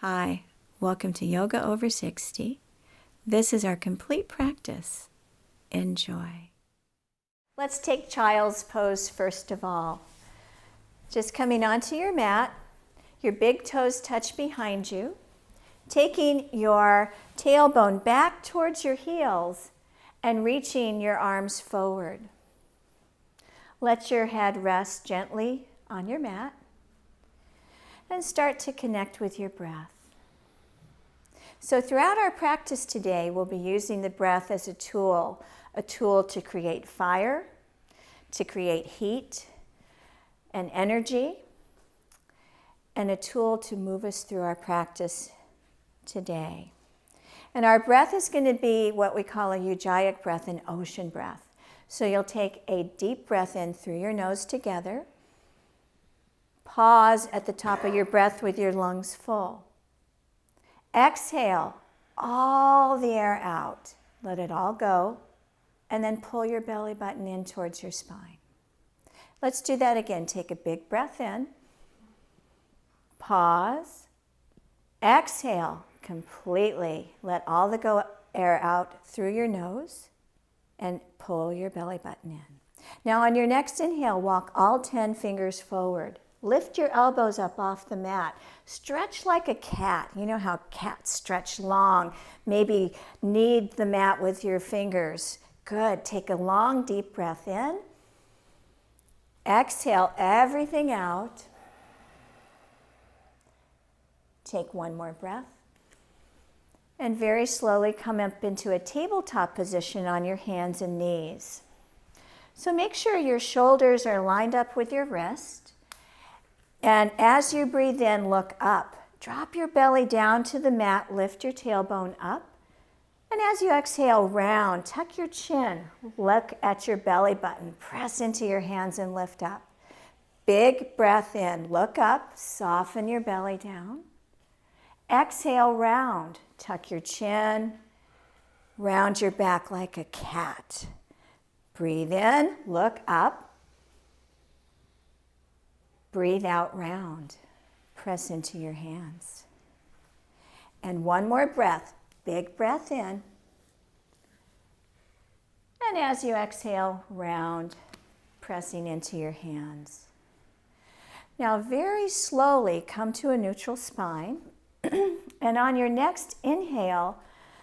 Hi, welcome to Yoga Over 60. This is our complete practice. Enjoy. Let's take child's pose first of all. Just coming onto your mat, your big toes touch behind you, taking your tailbone back towards your heels and reaching your arms forward. Let your head rest gently on your mat and start to connect with your breath. So throughout our practice today, we'll be using the breath as a tool to create fire, to create heat and energy, and a tool to move us through our practice today. And our breath is going to be what we call a ujjayic breath, an ocean breath. So you'll take a deep breath in through your nose together. Pause at the top of your breath with your lungs full. Exhale all the air out. Let it all go. And then pull your belly button in towards your spine. Let's do that again. Take a big breath in. Pause. Exhale completely. Let all the air out through your nose and pull your belly button in. Now on your next inhale, walk all 10 fingers forward. Lift your elbows up off the mat. Stretch like a cat. You know how cats stretch long. Maybe knead the mat with your fingers. Good. Take a long, deep breath in. Exhale everything out. Take one more breath. And very slowly come up into a tabletop position on your hands and knees. So make sure your shoulders are lined up with your wrist. And as you breathe in, look up. Drop your belly down to the mat, lift your tailbone up. And as you exhale, round, tuck your chin, look at your belly button, press into your hands and lift up. Big breath in, look up, soften your belly down. Exhale, round, tuck your chin, round your back like a cat. Breathe in, look up. Breathe out, round. Press into your hands. And one more breath. Big breath in. And as you exhale, round, pressing into your hands. Now very slowly come to a neutral spine. And on your next inhale,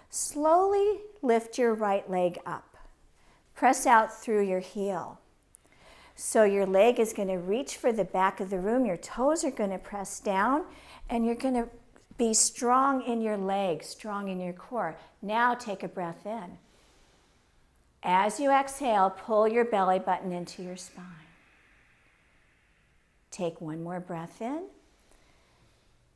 slowly lift your right leg up. Press out through your heel. So your leg is going to reach for the back of the room. Your toes are going to press down, and you're going to be strong in your legs, strong in your core. Now take a breath in. As you exhale, pull your belly button into your spine. Take one more breath in.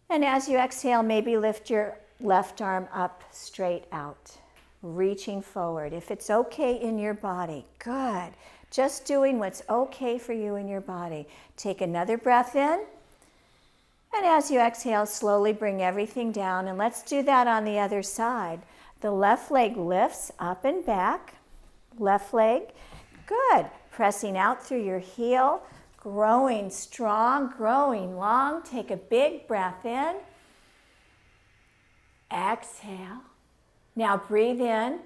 And as you exhale, maybe lift your left arm up straight out, reaching forward. If it's okay in your body, good. Just doing what's okay for you in your body. Take another breath in. And as you exhale, slowly bring everything down. And let's do that on the other side. The left leg lifts up and back. Left leg. Good. Pressing out through your heel. Growing strong, growing long. Take a big breath in. Exhale. Now breathe in.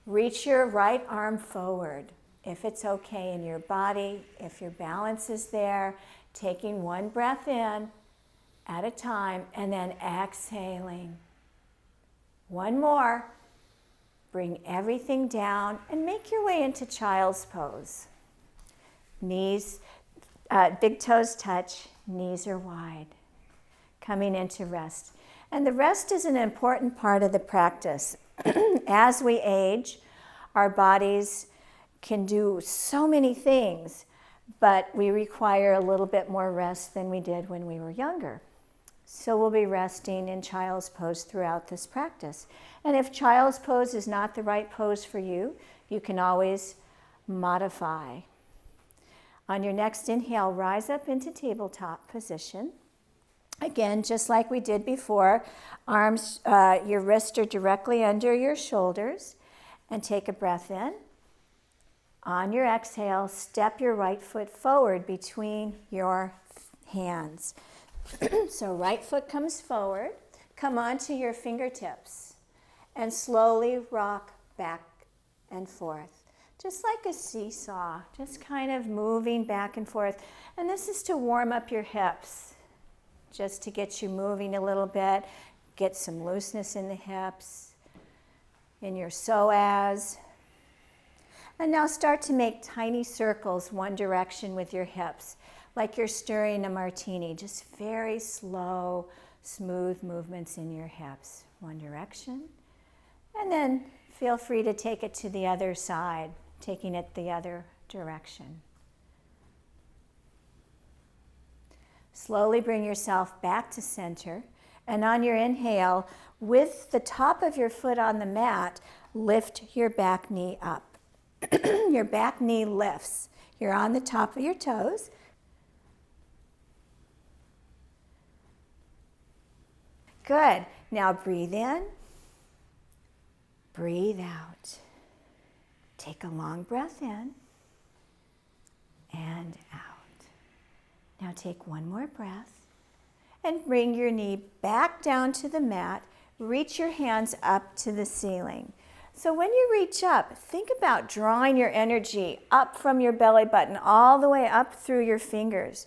Reach your right arm forward. If it's okay in your body, if your balance is there, taking one breath in at a time and then exhaling. One more. Bring everything down and make your way into child's pose. Knees, big toes touch, knees are wide. Coming into rest. And the rest is an important part of the practice. As we age, our bodies can do so many things, but we require a little bit more rest than we did when we were younger. So we'll be resting in child's pose throughout this practice. And if child's pose is not the right pose for you, you can always modify. On your next inhale, rise up into tabletop position. Again, just like we did before, arms, your wrists are directly under your shoulders, and take a breath in. On your exhale, step your right foot forward between your hands. So right foot comes forward. come onto your fingertips and slowly rock back and forth. Just like a seesaw, just kind of moving back and forth. And this is to warm up your hips, just to get you moving a little bit, get some looseness in the hips, in your psoas. And now start to make tiny circles one direction with your hips, like you're stirring a martini, just very slow, smooth movements in your hips. One direction. And then feel free to take it to the other side, taking it the other direction. Slowly bring yourself back to center. And on your inhale, with the top of your foot on the mat, lift your back knee up. Your back knee lifts. You're on the top of your toes. Good. Now breathe in. Breathe out. Take a long breath in and out. Now take one more breath and bring your knee back down to the mat. Reach your hands up to the ceiling. So when you reach up, think about drawing your energy up from your belly button all the way up through your fingers.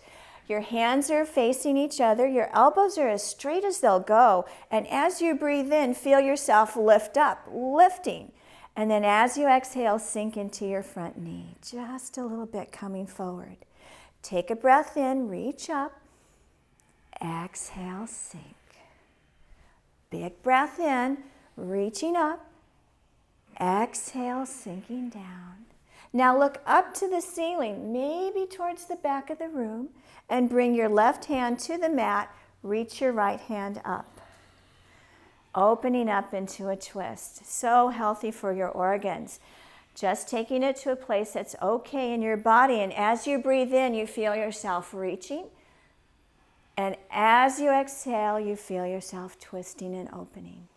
Your hands are facing each other. Your elbows are as straight as they'll go. And as you breathe in, feel yourself lift up, lifting. And then as you exhale, sink into your front knee, just a little bit coming forward. Take a breath in, reach up. Exhale, sink. Big breath in, reaching up. Exhale, sinking down. Now look up to the ceiling, maybe towards the back of the room, and bring your left hand to the mat. Reach your right hand up. Opening up into a twist. So healthy for your organs. Just taking it to a place that's okay in your body. And as you breathe in, you feel yourself reaching. And as you exhale, you feel yourself twisting and opening.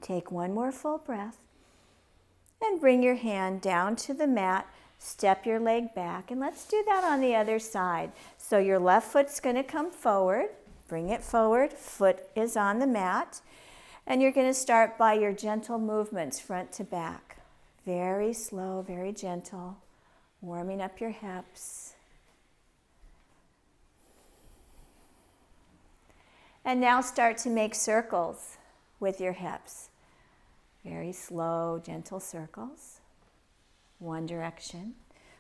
Take one more full breath. And bring your hand down to the mat. Step your leg back. And let's do that on the other side. So your left foot's going to come forward. Bring it forward. Foot is on the mat. And you're going to start by your gentle movements front to back. Very slow, very gentle. Warming up your hips. And now start to make circles with your hips. Very slow, gentle circles. One direction.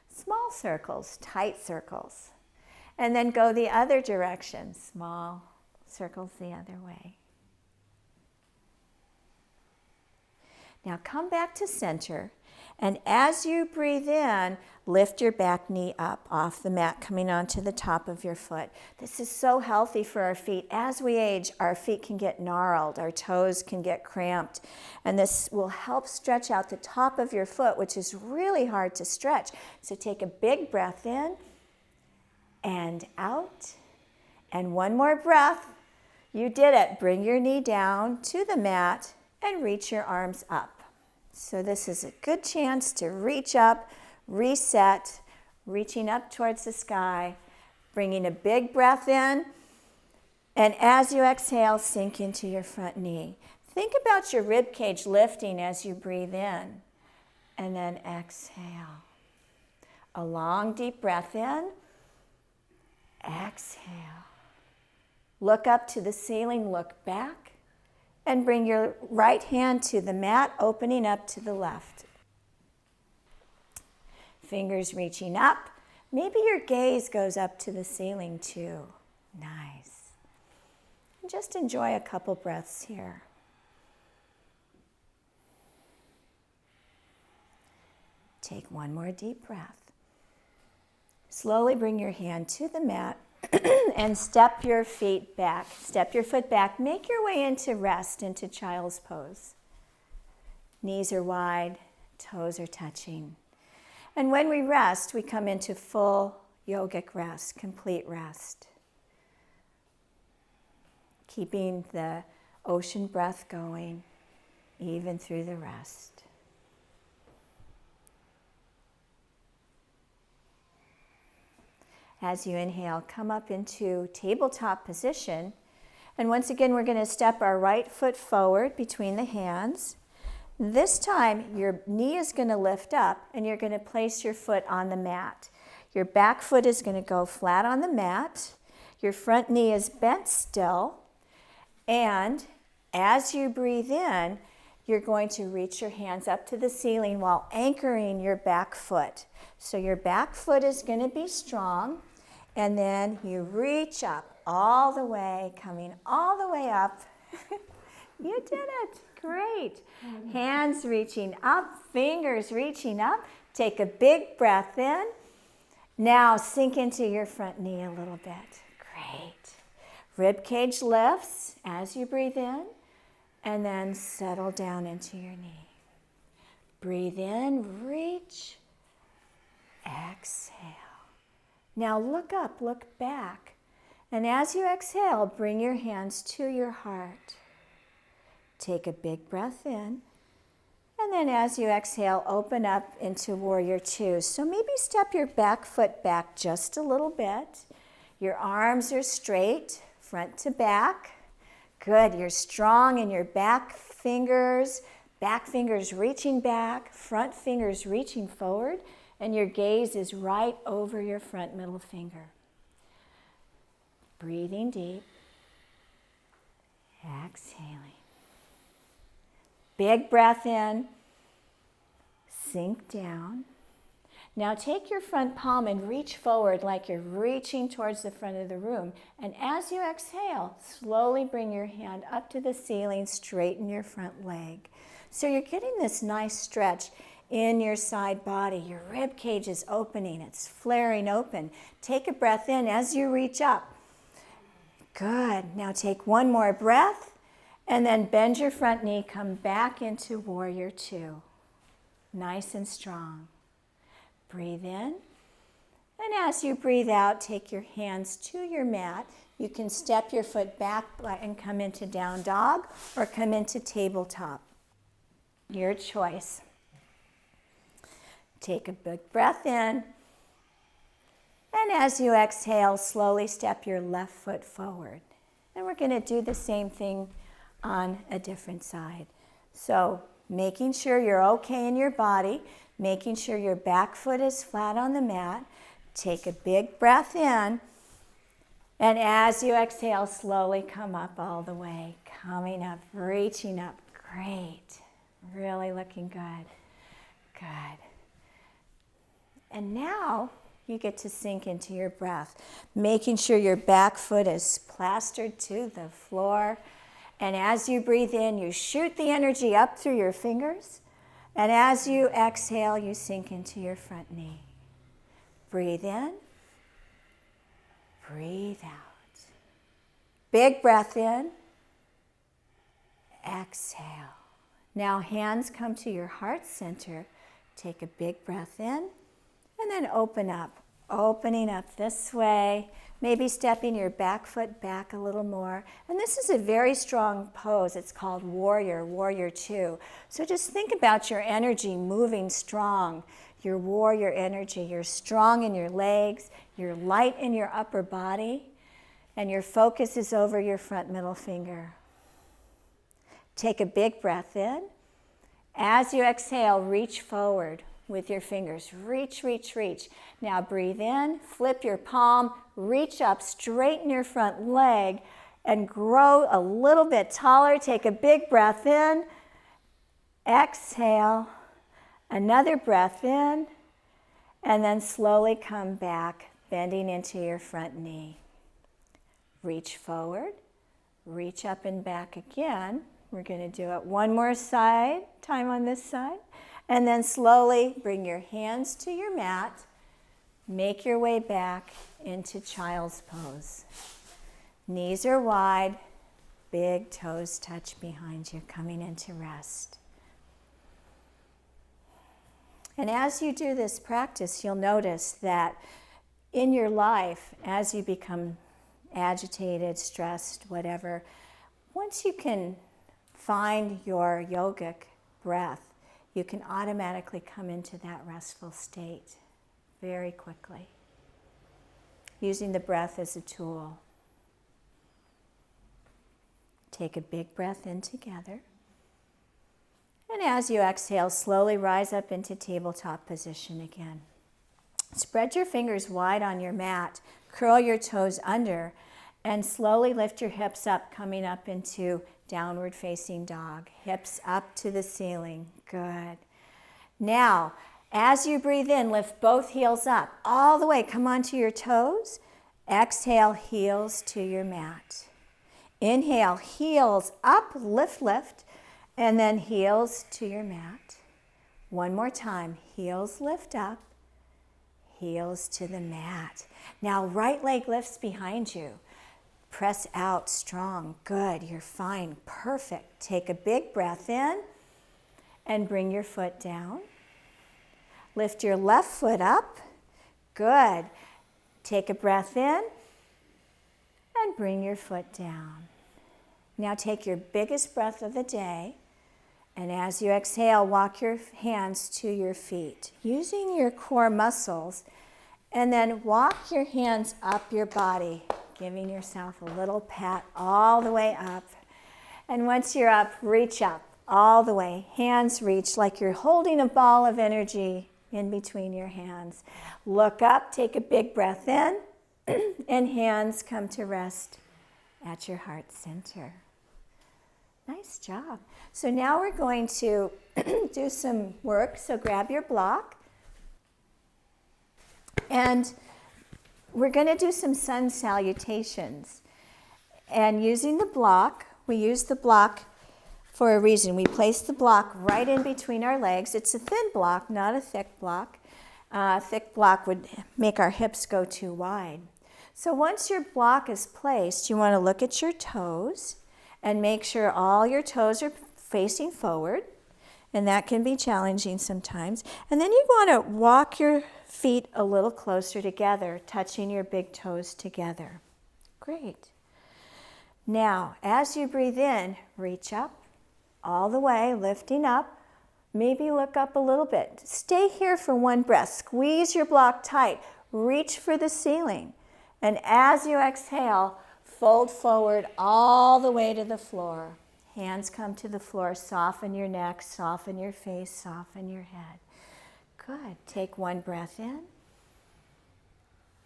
Small circles, tight circles. And then go the other direction. Small circles the other way. Now come back to center. And as you breathe in, lift your back knee up off the mat, coming onto the top of your foot. This is so healthy for our feet. As we age, our feet can get gnarled, our toes can get cramped, and this will help stretch out the top of your foot, which is really hard to stretch. So take a big breath in and out, and one more breath. You did it. Bring your knee down to the mat and reach your arms up. So this is a good chance to reach up, reset, reaching up towards the sky, bringing a big breath in, and as you exhale, sink into your front knee. Think about your rib cage lifting as you breathe in, and then exhale. A long, deep breath in, exhale. Look up to the ceiling, look back, and bring your right hand to the mat, opening up to the left. Fingers reaching up. Maybe your gaze goes up to the ceiling too. Nice. And just enjoy a couple breaths here. Take one more deep breath. Slowly bring your hand to the mat and step your feet back. Step your foot back. Make your way into rest, into child's pose. Knees are wide, toes are touching. And when we rest, we come into full yogic rest, complete rest. Keeping the ocean breath going, even through the rest. As you inhale, come up into tabletop position. And once again, we're going to step our right foot forward between the hands. This time, your knee is going to lift up and you're going to place your foot on the mat. Your back foot is going to go flat on the mat. Your front knee is bent still. And as you breathe in, you're going to reach your hands up to the ceiling while anchoring your back foot. So your back foot is going to be strong. And then you reach up all the way, coming all the way up. You did it. Great. Hands reaching up, fingers reaching up. Take a big breath in. Now sink into your front knee a little bit. Great. Rib cage lifts as you breathe in, and then settle down into your knee. Breathe in, reach, exhale. Now look up, look back. And as you exhale, bring your hands to your heart. Take a big breath in. And then as you exhale, open up into Warrior Two. So maybe step your back foot back just a little bit. Your arms are straight, front to back. Good, you're strong in your back fingers reaching back, front fingers reaching forward, and your gaze is right over your front middle finger. Breathing deep, exhaling. Big breath in, sink down. Now take your front palm and reach forward like you're reaching towards the front of the room. And as you exhale, slowly bring your hand up to the ceiling, straighten your front leg. So you're getting this nice stretch in your side body. Your rib cage is opening, it's flaring open. Take a breath in as you reach up. Good. Now take one more breath. And then bend your front knee, come back into Warrior Two. Nice and strong. Breathe in. And as you breathe out, take your hands to your mat. You can step your foot back and come into Down Dog or come into Tabletop. Your choice. Take a big breath in. And as you exhale, slowly step your left foot forward. And we're going to do the same thing on a different side. So making sure you're okay in your body, making sure your back foot is flat on the mat. Take a big breath in, and as you exhale, slowly come up all the way, coming up, reaching up. Great. Really looking good. Good. And now you get to sink into your breath, making sure your back foot is plastered to the floor. And as you breathe in, you shoot the energy up through your fingers. And as you exhale, you sink into your front knee. Breathe in. Breathe out. Big breath in. Exhale. Now hands come to your heart center. Take a big breath in. And then open up. Opening up this way. Maybe stepping your back foot back a little more. And this is a very strong pose. It's called Warrior Two. So just think about your energy moving strong, your warrior energy. You're strong in your legs, you're light in your upper body, and your focus is over your front middle finger. Take a big breath in. As you exhale, reach forward with your fingers. Reach, reach, reach. Now breathe in, flip your palm, reach up, straighten your front leg, and grow a little bit taller. Take a big breath in. Exhale. Another breath in. And then slowly come back, bending into your front knee. Reach forward. Reach up and back again. We're going to do it one more time on this side. And then slowly bring your hands to your mat. Make your way back into child's pose. Knees are wide, big toes touch behind you, coming into rest. And as you do this practice, you'll notice that in your life, as you become agitated, stressed, whatever, once you can find your yogic breath, you can automatically come into that restful state very quickly. using the breath as a tool. Take a big breath in together. And as you exhale, slowly rise up into tabletop position again. Spread your fingers wide on your mat, curl your toes under, and slowly lift your hips up, coming up into downward facing dog. Hips up to the ceiling. Good. Now, as you breathe in, lift both heels up all the way. Come onto your toes. Exhale, heels to your mat. Inhale, heels up, lift, lift, and then heels to your mat. One more time. Heels lift up, heels to the mat. Now, right leg lifts behind you. Press out strong. Good. You're fine. Perfect. Take a big breath in and bring your foot down. Lift your left foot up. Good. Take a breath in and bring your foot down. Now take your biggest breath of the day, and as you exhale, walk your hands to your feet, using your core muscles, and then walk your hands up your body, giving yourself a little pat all the way up. And once you're up, reach up all the way. Hands reach like you're holding a ball of energy in between your hands. Look up, take a big breath in, and hands come to rest at your heart center. Nice job. So now we're going to do some work. So grab your block. And we're going to do some sun salutations. And using the block, we use the block for a reason. We place the block right in between our legs. It's a thin block, not a thick block. A thick block would make our hips go too wide. So once your block is placed, you want to look at your toes and make sure all your toes are facing forward. And that can be challenging sometimes. And then you want to walk your feet a little closer together, touching your big toes together. Great. Now, as you breathe in, reach up all the way, lifting up. Maybe look up a little bit. Stay here for one breath. Squeeze your block tight. Reach for the ceiling. And as you exhale, fold forward all the way to the floor. Hands come to the floor. Soften your neck, soften your face, soften your head. Good. Take one breath in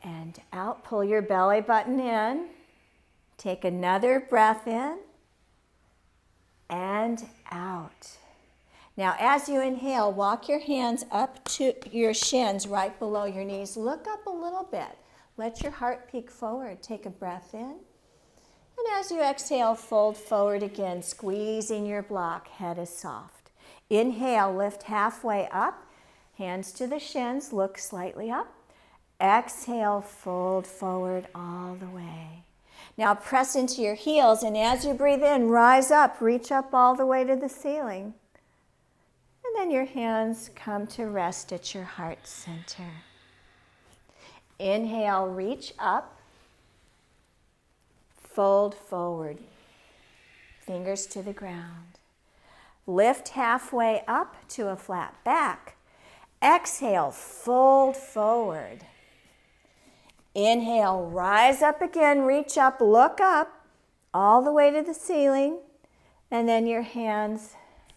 and out. Pull your belly button in. Take another breath in and out. Now, as you inhale, walk your hands up to your shins right below your knees. Look up a little bit. Let your heart peek forward. Take a breath in. And as you exhale, fold forward again, squeezing your block. Head is soft. Inhale, lift halfway up. Hands to the shins, look slightly up. Exhale, fold forward all the way. Now press into your heels, and as you breathe in, rise up, reach up all the way to the ceiling. And then your hands come to rest at your heart center. Inhale, reach up. Fold forward, fingers to the ground. Lift halfway up to a flat back. Exhale, fold forward. Inhale, rise up again, reach up, look up, all the way to the ceiling. And then your hands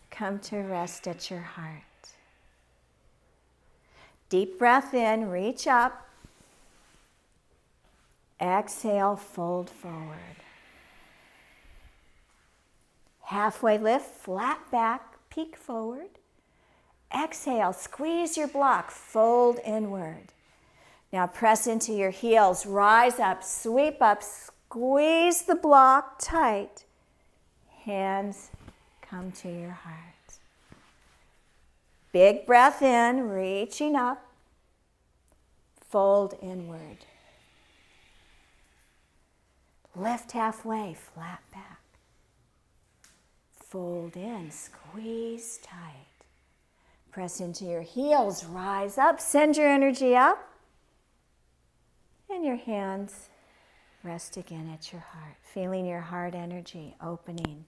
come to rest at your heart. Deep breath in, reach up. Exhale, fold forward. Halfway lift, flat back, peek forward. Exhale, squeeze your block, fold inward. Now press into your heels, rise up, sweep up, squeeze the block tight. Hands come to your heart. Big breath in, reaching up, fold inward. Lift halfway, flat back. Fold in, squeeze tight. Press into your heels, rise up, send your energy up. And your hands rest again at your heart, feeling your heart energy opening.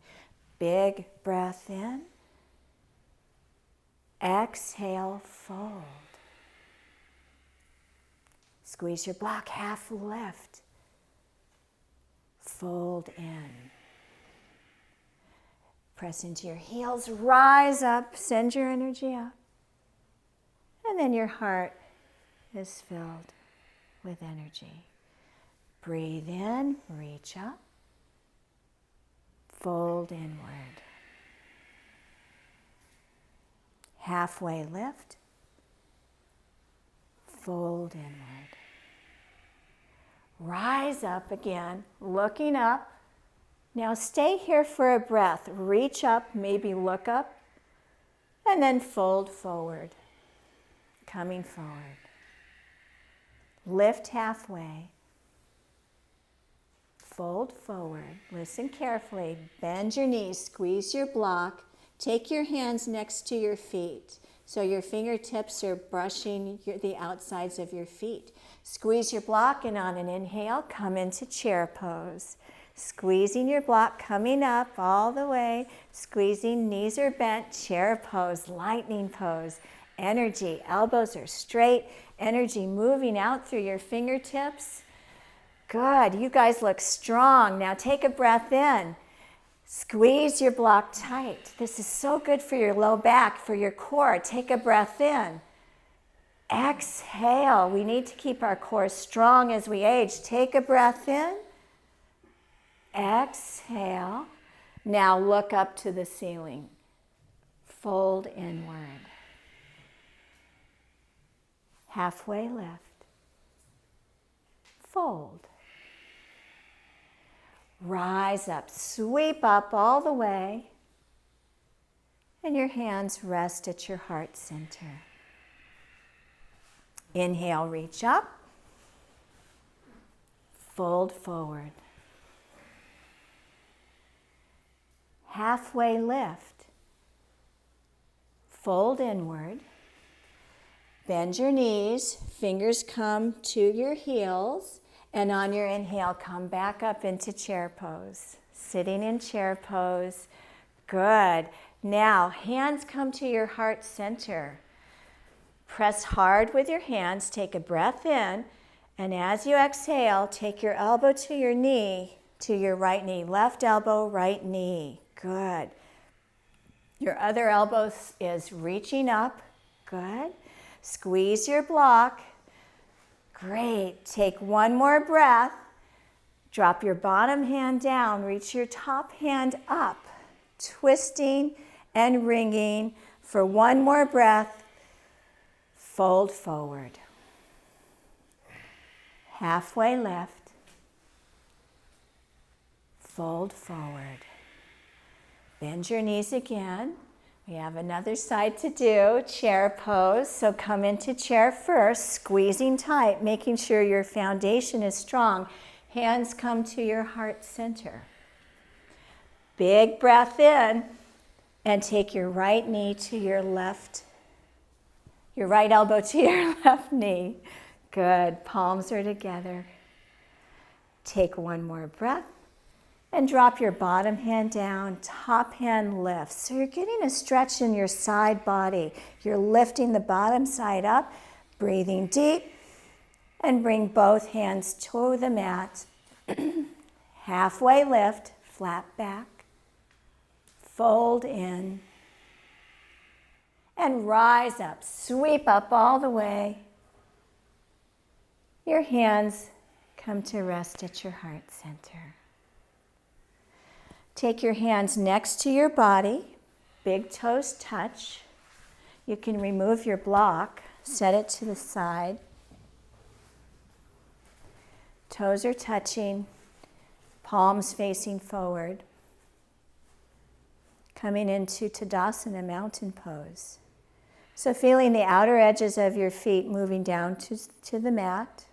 Big breath in. Exhale, fold. Squeeze your block, half lift. Fold in. Press into your heels, rise up, send your energy up. And then your heart is filled with energy. Breathe in, reach up. Fold inward. Halfway lift. Fold inward. Rise up again, looking up. Now stay here for a breath. Reach up, maybe look up, and then fold forward. Coming forward. Lift halfway. Fold forward. Listen carefully. Bend your knees, squeeze your block. Take your hands next to your feet so your fingertips are brushing the outsides of your feet. Squeeze your block, and on an inhale, come into chair pose. Squeezing your block, coming up all the way. Squeezing, knees are bent, chair pose, lightning pose. Energy, elbows are straight. Energy moving out through your fingertips. Good, you guys look strong. Now take a breath in. Squeeze your block tight. This is so good for your low back, for your core. Take a breath in. Exhale. We need to keep our core strong as we age. Take a breath in. Exhale. Now look up to the ceiling. Fold inward. Halfway lift. Fold. Rise up, sweep up all the way, and your hands rest at your heart center. Inhale, reach up, fold forward. Halfway lift, fold inward, bend your knees, fingers come to your heels. And on your inhale, come back up into chair pose. Sitting in chair pose. Good. Now, hands come to your heart center. Press hard with your hands. Take a breath in. And as you exhale, take your elbow to your knee, to your right knee. Left elbow, right knee. Good. Your other elbow is reaching up. Good. Squeeze your block. Great. Take one more breath. Drop your bottom hand down. Reach your top hand up. Twisting and ringing for one more breath. Fold forward. Halfway lift. Fold forward. Bend your knees again. We have another side to do, chair pose. So come into chair first, squeezing tight, making sure your foundation is strong. Hands come to your heart center. Big breath in, and take your right knee to your left, your right elbow to your left knee. Good, palms are together. Take one more breath. And drop your bottom hand down, top hand lifts. So you're getting a stretch in your side body. You're lifting the bottom side up, breathing deep, and bring both hands to the mat. Halfway lift, flat back, fold in, and rise up. Sweep up all the way. Your hands come to rest at your heart center. Take your hands next to your body, big toes touch. You can remove your block, set it to the side. Toes are touching, palms facing forward. Coming into Tadasana, mountain pose. So feeling the outer edges of your feet moving down to the mat.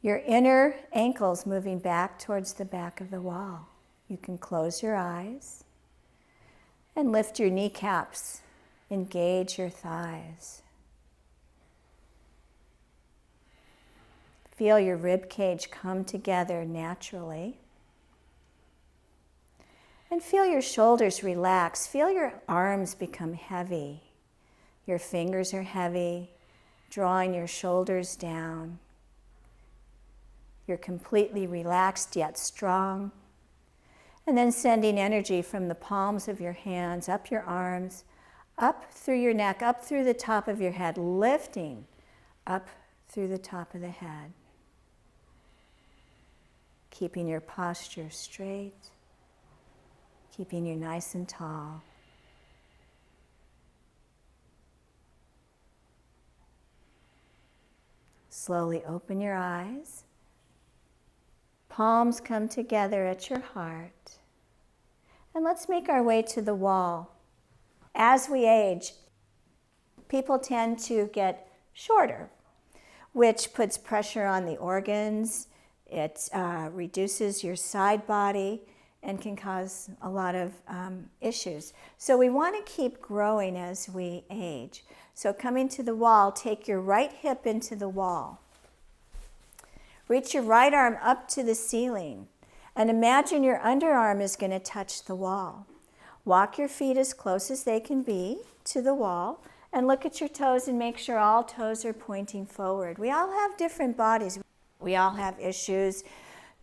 Your inner ankles moving back towards the back of the wall. You can close your eyes and lift your kneecaps. Engage your thighs. Feel your rib cage come together naturally. And feel your shoulders relax. Feel your arms become heavy. Your fingers are heavy, drawing your shoulders down. You're completely relaxed yet strong. And then sending energy from the palms of your hands, up your arms, up through your neck, up through the top of your head, lifting up through the top of the head. Keeping your posture straight, keeping you nice and tall. Slowly open your eyes. Palms come together at your heart. And let's make our way to the wall. As we age, people tend to get shorter, which puts pressure on the organs. It reduces your side body and can cause a lot of issues. So we want to keep growing as we age. So coming to the wall, take your right hip into the wall. Reach your right arm up to the ceiling. And imagine your underarm is going to touch the wall. Walk your feet as close as they can be to the wall. And look at your toes and make sure all toes are pointing forward. We all have different bodies. We all have issues,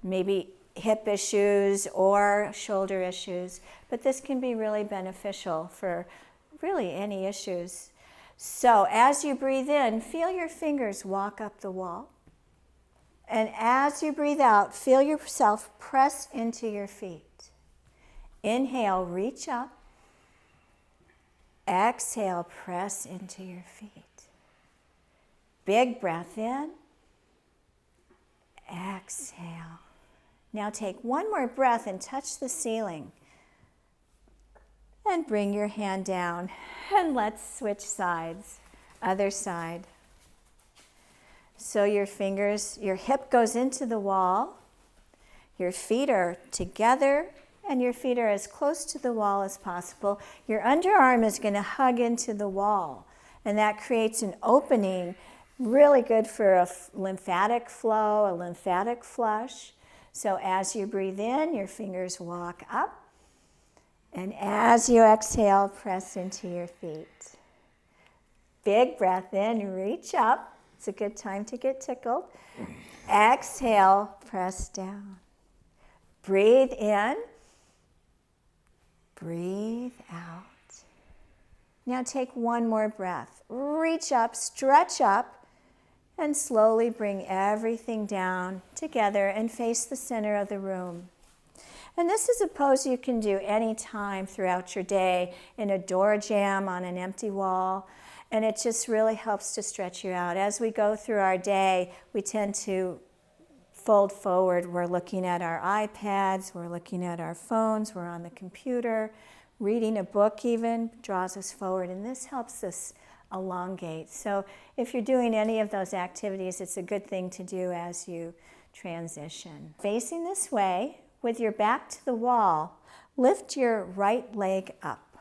maybe hip issues or shoulder issues. But this can be really beneficial for really any issues. So as you breathe in, feel your fingers walk up the wall. And as you breathe out, feel yourself press into your feet. Inhale, reach up. Exhale, press into your feet. Big breath in. Exhale. Now take one more breath and touch the ceiling. And bring your hand down. And let's switch sides. Other side. So your fingers, your hip goes into the wall. Your feet are together. And your feet are as close to the wall as possible. Your underarm is going to hug into the wall. And that creates an opening, really good for a lymphatic flow, a lymphatic flush. So as you breathe in, your fingers walk up. And as you exhale, press into your feet. Big breath in, reach up. It's a good time to get tickled. Exhale, press down. Breathe in. Breathe out. Now take one more breath. Reach up, stretch up, and slowly bring everything down together and face the center of the room. And this is a pose you can do anytime throughout your day in a door jamb on an empty wall. And it just really helps to stretch you out. As we go through our day, we tend to fold forward. We're looking at our iPads, we're looking at our phones, we're on the computer, reading a book even draws us forward, and this helps us elongate. So if you're doing any of those activities, it's a good thing to do as you transition. Facing this way, with your back to the wall, lift your right leg up.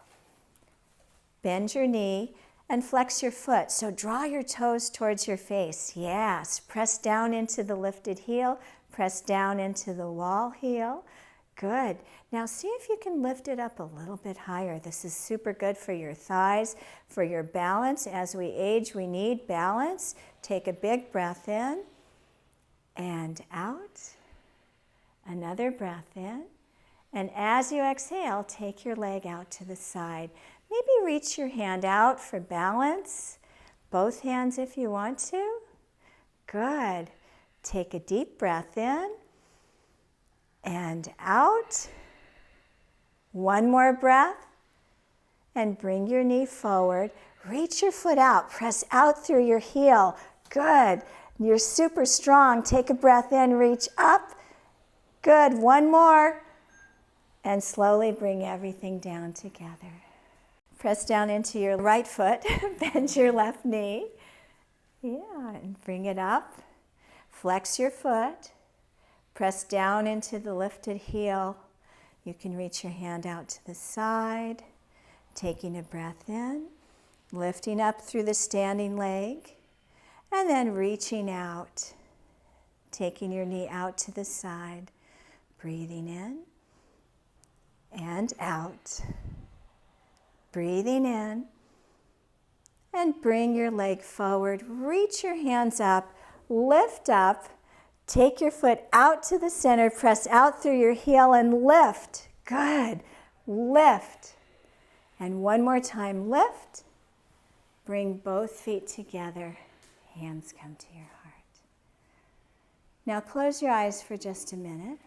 Bend your knee and flex your foot. So draw your toes towards your face. Yes. Press down into the lifted heel. Press down into the wall heel. Good. Now see if you can lift it up a little bit higher. This is super good for your thighs, for your balance. As we age, we need balance. Take a big breath in and out. Another breath in. And as you exhale, take your leg out to the side. Maybe reach your hand out for balance. Both hands if you want to. Good. Take a deep breath in and out. One more breath. And bring your knee forward. Reach your foot out. Press out through your heel. Good. You're super strong. Take a breath in. Reach up. Good. One more. And slowly bring everything down together. Press down into your right foot, bend your left knee. Yeah, and bring it up. Flex your foot. Press down into the lifted heel. You can reach your hand out to the side, taking a breath in, lifting up through the standing leg, and then reaching out, taking your knee out to the side, breathing in and out. Breathing in, and bring your leg forward. Reach your hands up, lift up, Take your foot out to the center, press out through your heel and lift. Good. Lift. And one more time, lift. Bring both feet together. Hands come to your heart. Now close your eyes for just a minute.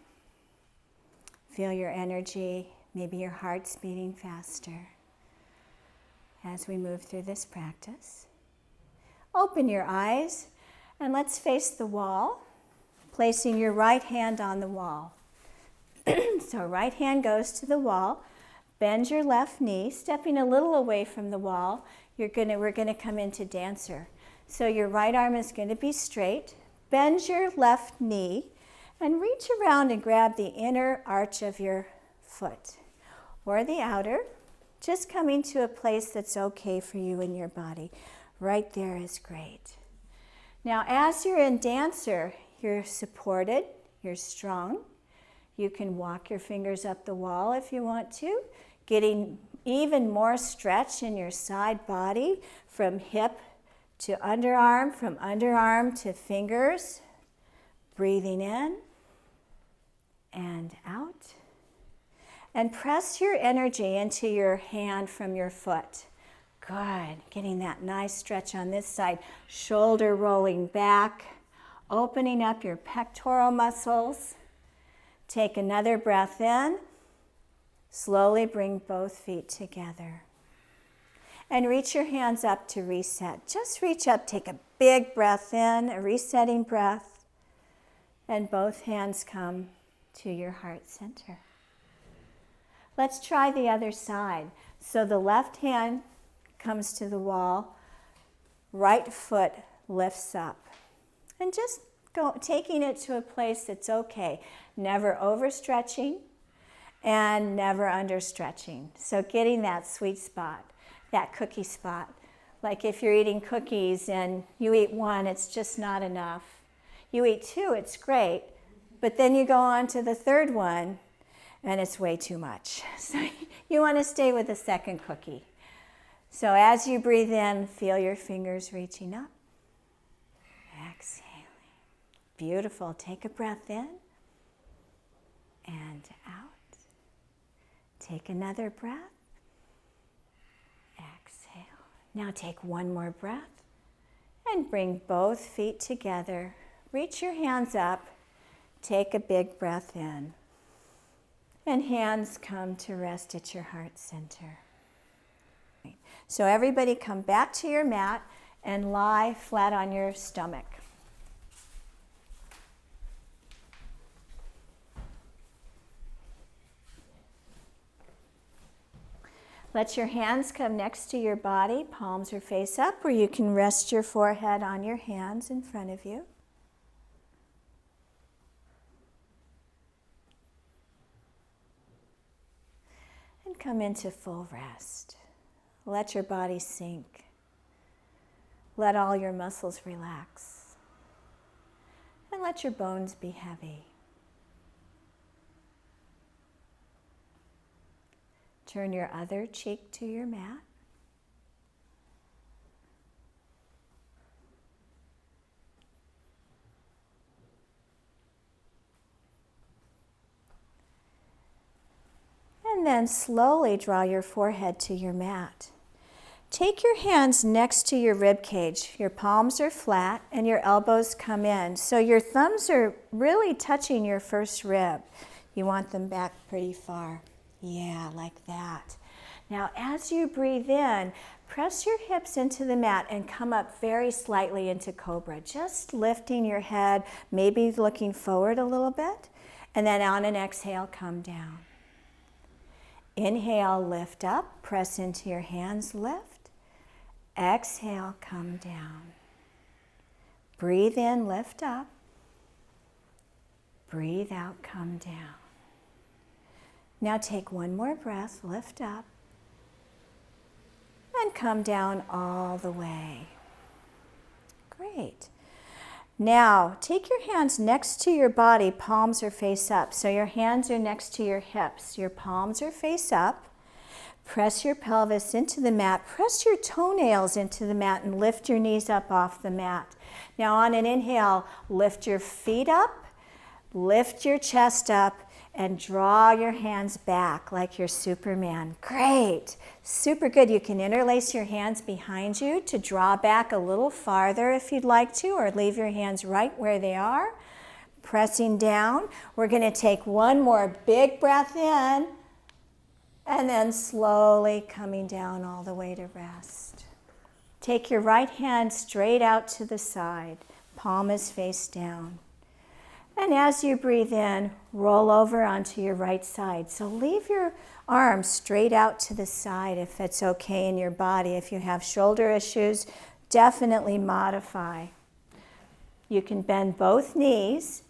Feel your energy, maybe your heart's beating faster as we move through this practice. Open your eyes and let's face the wall, placing your right hand on the wall. So right hand goes to the wall. Bend your left knee, stepping a little away from the wall. We're going to come into dancer. So your right arm is going to be straight. Bend your left knee and reach around and grab the inner arch of your foot or the outer, just coming to a place that's okay for you in your body. Right there is great. Now, as you're in dancer, you're supported, you're strong. You can walk your fingers up the wall if you want to, getting even more stretch in your side body from hip to underarm, from underarm to fingers. Breathing in and out. And press your energy into your hand from your foot. Good. Getting that nice stretch on this side. Shoulder rolling back, opening up your pectoral muscles. Take another breath in. Slowly bring both feet together. And reach your hands up to reset. Just reach up, take a big breath in, a resetting breath, and both hands come to your heart center. Let's try the other side. So the left hand comes to the wall, right foot lifts up. And just taking it to a place that's okay. Never overstretching and never understretching. So getting that sweet spot, that cookie spot. Like if you're eating cookies and you eat one, it's just not enough. You eat two, it's great, but then you go on to the third one and it's way too much. So you want to stay with the second cookie. So as you breathe in, feel your fingers reaching up. Exhaling. Beautiful. Take a breath in and out. Take another breath. Exhale. Now take one more breath and bring both feet together. Reach your hands up. Take a big breath in. And hands come to rest at your heart center. So everybody come back to your mat and lie flat on your stomach. Let your hands come next to your body, palms are face up, or you can rest your forehead on your hands in front of you. And come into full rest. Let your body sink. Let all your muscles relax. And let your bones be heavy. Turn your other cheek to your mat. And then slowly draw your forehead to your mat. Take your hands next to your rib cage. Your palms are flat and your elbows come in. So your thumbs are really touching your first rib. You want them back pretty far. Yeah, like that. Now, as you breathe in, press your hips into the mat and come up very slightly into cobra. Just lifting your head, maybe looking forward a little bit. And then on an exhale, come down. Inhale, lift up, press into your hands, lift. Exhale, come down. Breathe in, lift up. Breathe out, come down. Now take one more breath, lift up, and come down all the way. Great. Now take your hands next to your body, palms are face up. So your hands are next to your hips, your palms are face up. Press your pelvis into the mat. Press your toenails into the mat and lift your knees up off the mat. Now on an inhale, lift your feet up, lift your chest up, and draw your hands back like you're Superman. Great. Super good. You can interlace your hands behind you to draw back a little farther if you'd like to, or leave your hands right where they are. Pressing down. We're going to take one more big breath in, and then slowly coming down all the way to rest. Take your right hand straight out to the side. Palm is face down. And as you breathe in, roll over onto your right side. So leave your arms straight out to the side if it's okay in your body. If you have shoulder issues, definitely modify. You can bend both knees.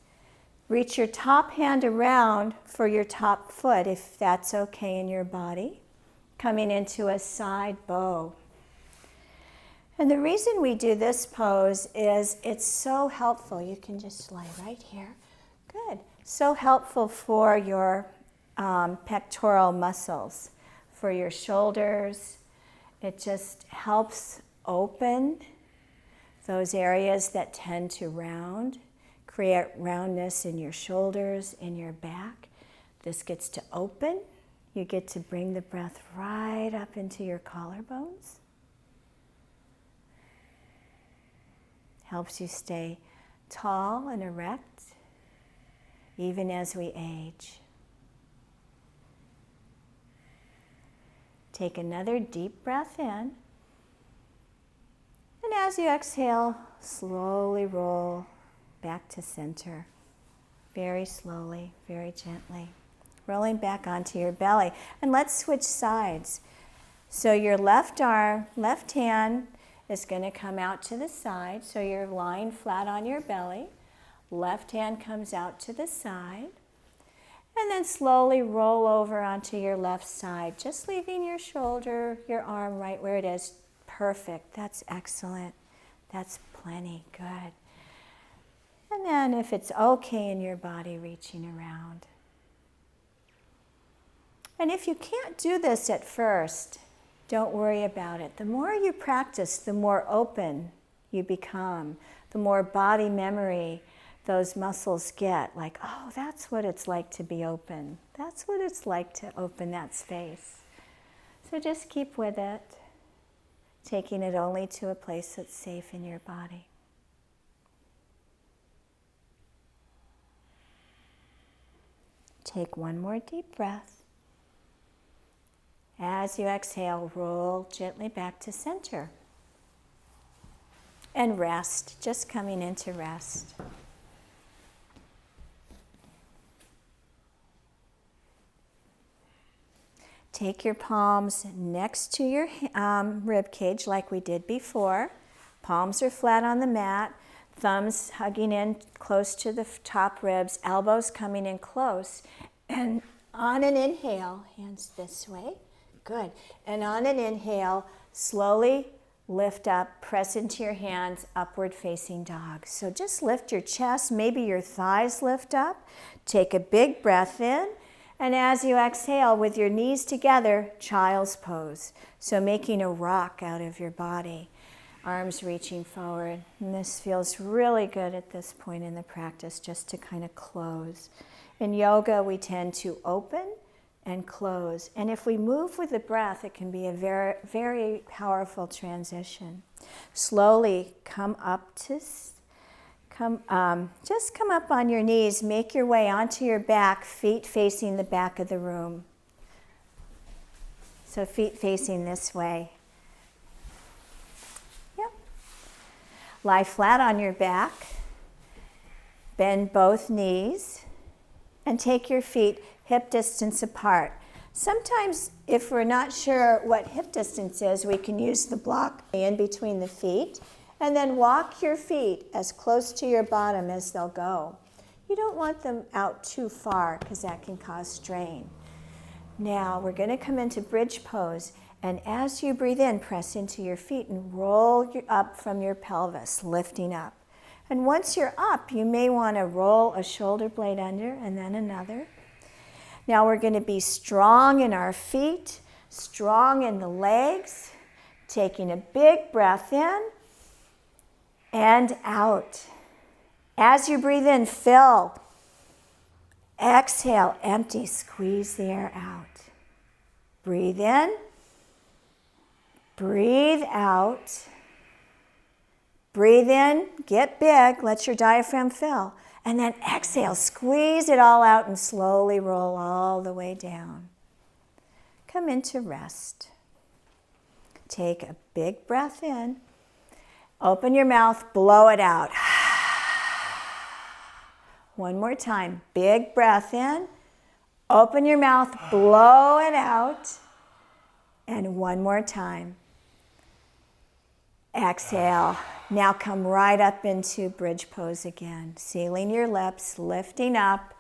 Reach your top hand around for your top foot if that's okay in your body. Coming into a side bow. And the reason we do this pose is it's so helpful. You can just lie right here. Good. So helpful for your pectoral muscles, for your shoulders. It just helps open those areas that tend to round, create roundness in your shoulders, in your back. This gets to open. You get to bring the breath right up into your collarbones. Helps you stay tall and erect, even as we age. Take another deep breath in. And as you exhale, slowly roll back to center. Very slowly, very gently. Rolling back onto your belly. And let's switch sides. So your left hand is going to come out to the side. So you're lying flat on your belly. Left hand comes out to the side. And then slowly roll over onto your left side, just leaving your shoulder, your arm right where it is. Perfect. That's excellent. That's plenty. Good. And then if it's okay in your body, reaching around. And if you can't do this at first, don't worry about it. The more you practice, the more open you become, the more body memory those muscles get. Like, oh, that's what it's like to be open. That's what it's like to open that space. So just keep with it, taking it only to a place that's safe in your body. Take one more deep breath. As you exhale, roll gently back to center. And rest, just coming into rest. Take your palms next to your rib cage like we did before. Palms are flat on the mat, thumbs hugging in close to the top ribs, elbows coming in close. And on an inhale, hands this way. Good. And on an inhale, slowly lift up, press into your hands, upward facing dog. So just lift your chest, maybe your thighs lift up. Take a big breath in. And as you exhale with your knees together, child's pose. So making a rock out of your body, arms reaching forward. And this feels really good at this point in the practice, just to kind of close. In yoga, we tend to open and close. And if we move with the breath, it can be a very, very powerful transition. Slowly come up to, just come up on your knees, make your way onto your back, feet facing the back of the room. So feet facing this way. Yep. Lie flat on your back, bend both knees, and take your feet hip distance apart. Sometimes if we're not sure what hip distance is, we can use the block in between the feet and then walk your feet as close to your bottom as they'll go. You don't want them out too far because that can cause strain. Now we're going to come into bridge pose, and as you breathe in, press into your feet and roll up from your pelvis, lifting up. And once you're up, you may want to roll a shoulder blade under and then another. Now we're going to be strong in our feet, strong in the legs. Taking a big breath in and out. As you breathe in, fill. Exhale, empty, squeeze the air out. Breathe in. Breathe out. Breathe in, get big, let your diaphragm fill. And then exhale, squeeze it all out and slowly roll all the way down. Come into rest. Take a big breath in. Open your mouth, blow it out. One more time, big breath in. Open your mouth, blow it out. And one more time. Exhale. Now come right up into bridge pose again. Sealing your lips, lifting up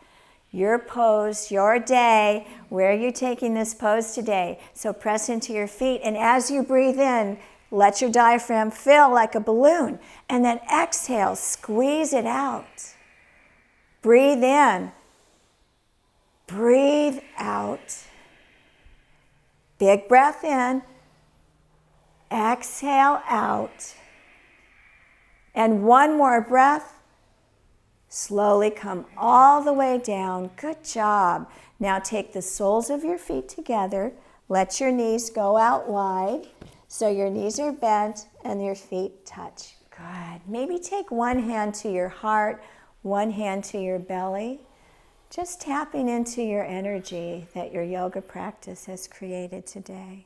your pose, your day. Where are you taking this pose today? So press into your feet, and as you breathe in, let your diaphragm fill like a balloon. And then exhale, squeeze it out. Breathe in. Breathe out. Big breath in. Exhale out. And one more breath. Slowly come all the way down. Good job. Now take the soles of your feet together. Let your knees go out wide. So your knees are bent and your feet touch. Good. Maybe take one hand to your heart, one hand to your belly. Just tapping into your energy that your yoga practice has created today.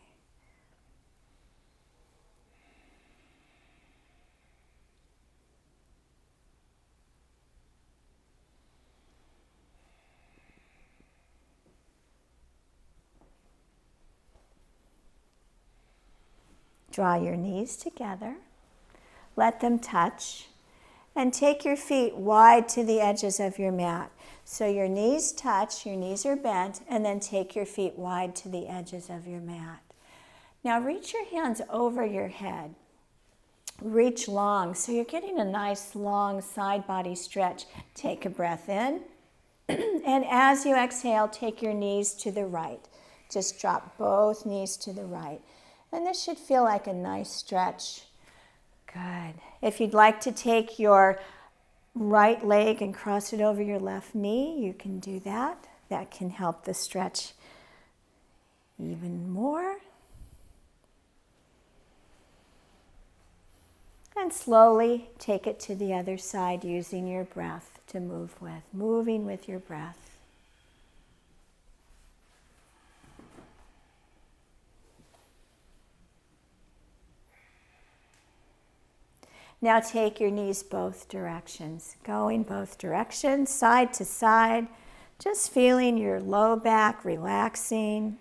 Draw your knees together, let them touch, and take your feet wide to the edges of your mat. So your knees touch, your knees are bent, and then take your feet wide to the edges of your mat. Now reach your hands over your head. Reach long, so you're getting a nice long side body stretch. Take a breath in, and as you exhale, take your knees to the right. Just drop both knees to the right. And this should feel like a nice stretch. Good. If you'd like to take your right leg and cross it over your left knee, you can do that. That can help the stretch even more. And slowly take it to the other side using your breath to move with, moving with your breath. Now take your knees both directions, going both directions, side to side, just feeling your low back relaxing.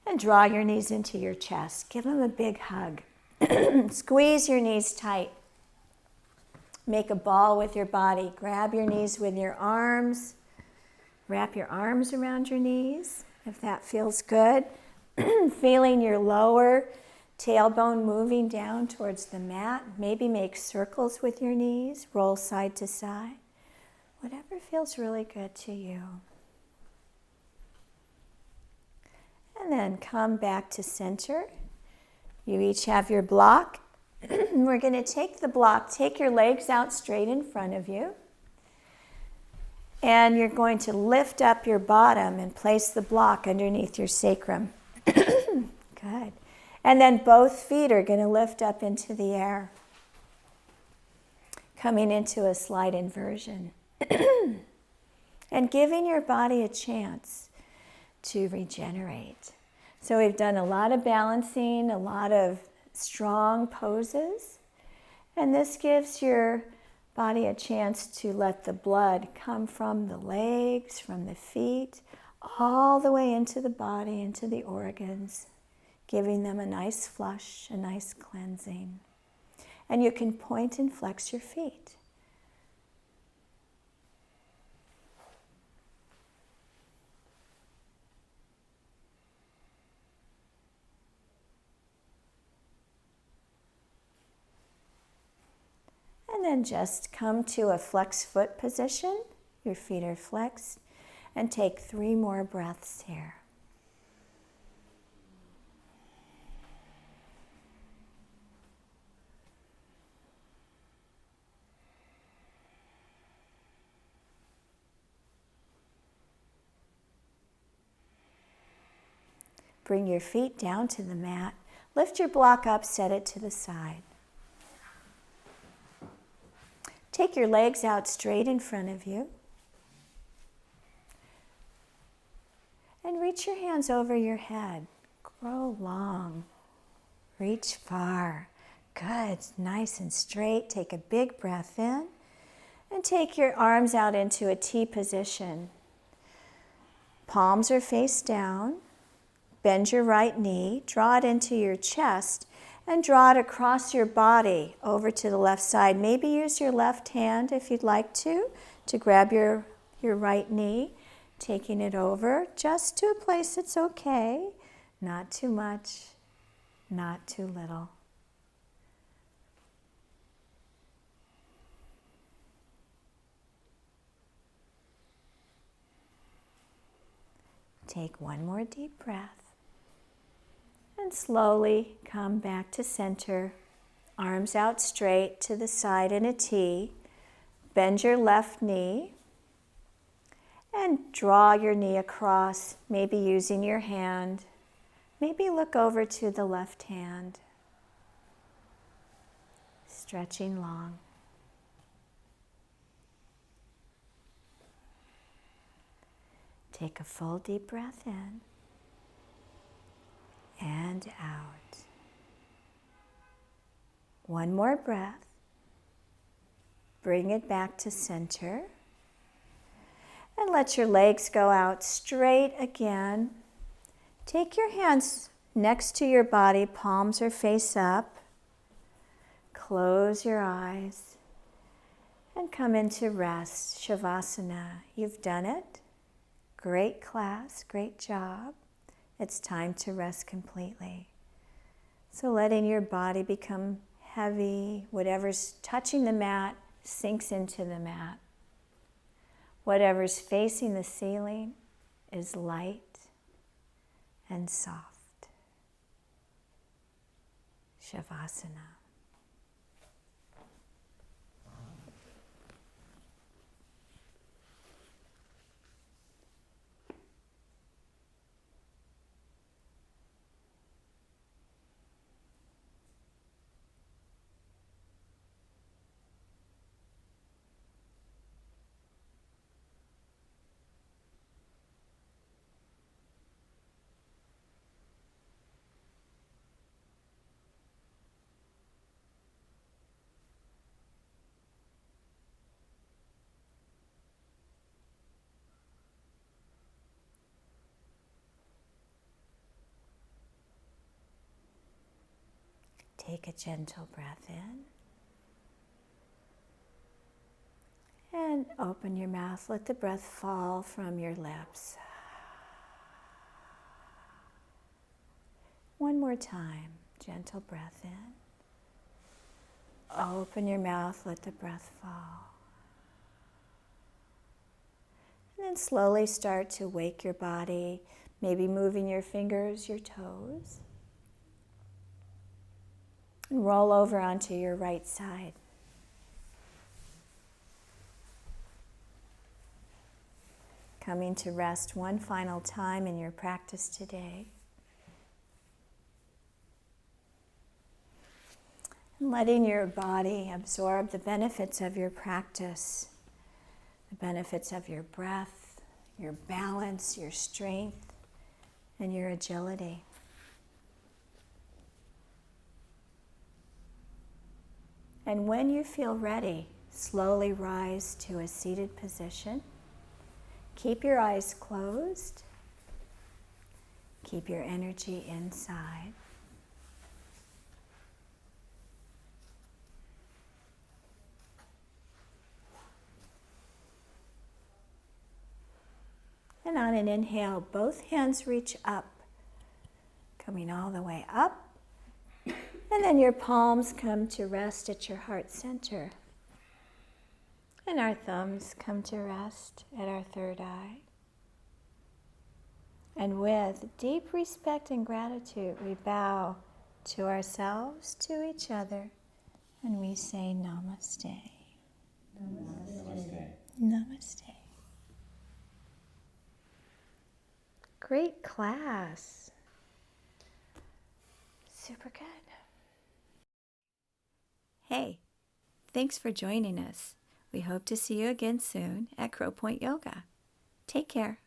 And draw your knees into your chest. Give them a big hug. Squeeze your knees tight. Make a ball with your body. Grab your knees with your arms. Wrap your arms around your knees, if that feels good. Feeling your lower tailbone moving down towards the mat. Maybe make circles with your knees. Roll side to side. Whatever feels really good to you. And then come back to center. You each have your block. We're going to take the block. Take your legs out straight in front of you. And you're going to lift up your bottom and place the block underneath your sacrum. Good. And then both feet are going to lift up into the air, coming into a slight inversion. And giving your body a chance to regenerate. So we've done a lot of balancing, a lot of strong poses. And this gives your body a chance to let the blood come from the legs, from the feet, all the way into the body, into the organs, giving them a nice flush, a nice cleansing. And you can point and flex your feet. And then just come to a flexed foot position. Your feet are flexed. And take 3 more breaths here. Bring your feet down to the mat. Lift your block up, set it to the side. Take your legs out straight in front of you. And reach your hands over your head. Grow long. Reach far. Good. Nice and straight. Take a big breath in. And take your arms out into a T position. Palms are face down. Bend your right knee, draw it into your chest, and draw it across your body over to the left side. Maybe use your left hand if you'd like to grab your right knee, taking it over just to a place that's okay. Not too much, not too little. Take one more deep breath. And slowly come back to center. Arms out straight to the side in a T. Bend your left knee. And draw your knee across, maybe using your hand. Maybe look over to the left hand. Stretching long. Take a full deep breath in. And out. One more breath. Bring it back to center. And let your legs go out straight again. Take your hands next to your body, palms are face up. Close your eyes and come into rest, Savasana. You've done it. Great class, great job. It's time to rest completely. So letting your body become heavy, whatever's touching the mat sinks into the mat. Whatever's facing the ceiling is light and soft. Savasana. Take a gentle breath in. And open your mouth. Let the breath fall from your lips. One more time. Gentle breath in. Open your mouth. Let the breath fall. And then slowly start to wake your body. Maybe moving your fingers, your toes. And roll over onto your right side. Coming to rest one final time in your practice today. And letting your body absorb the benefits of your practice, the benefits of your breath, your balance, your strength, and your agility. And when you feel ready, slowly rise to a seated position. Keep your eyes closed. Keep your energy inside. And on an inhale, both hands reach up, coming all the way up. And then your palms come to rest at your heart center. And our thumbs come to rest at our third eye. And with deep respect and gratitude, we bow to ourselves, to each other, and we say namaste. Namaste. Namaste. Great class. Super good. Hey, thanks for joining us. We hope to see you again soon at Crow Point Yoga. Take care.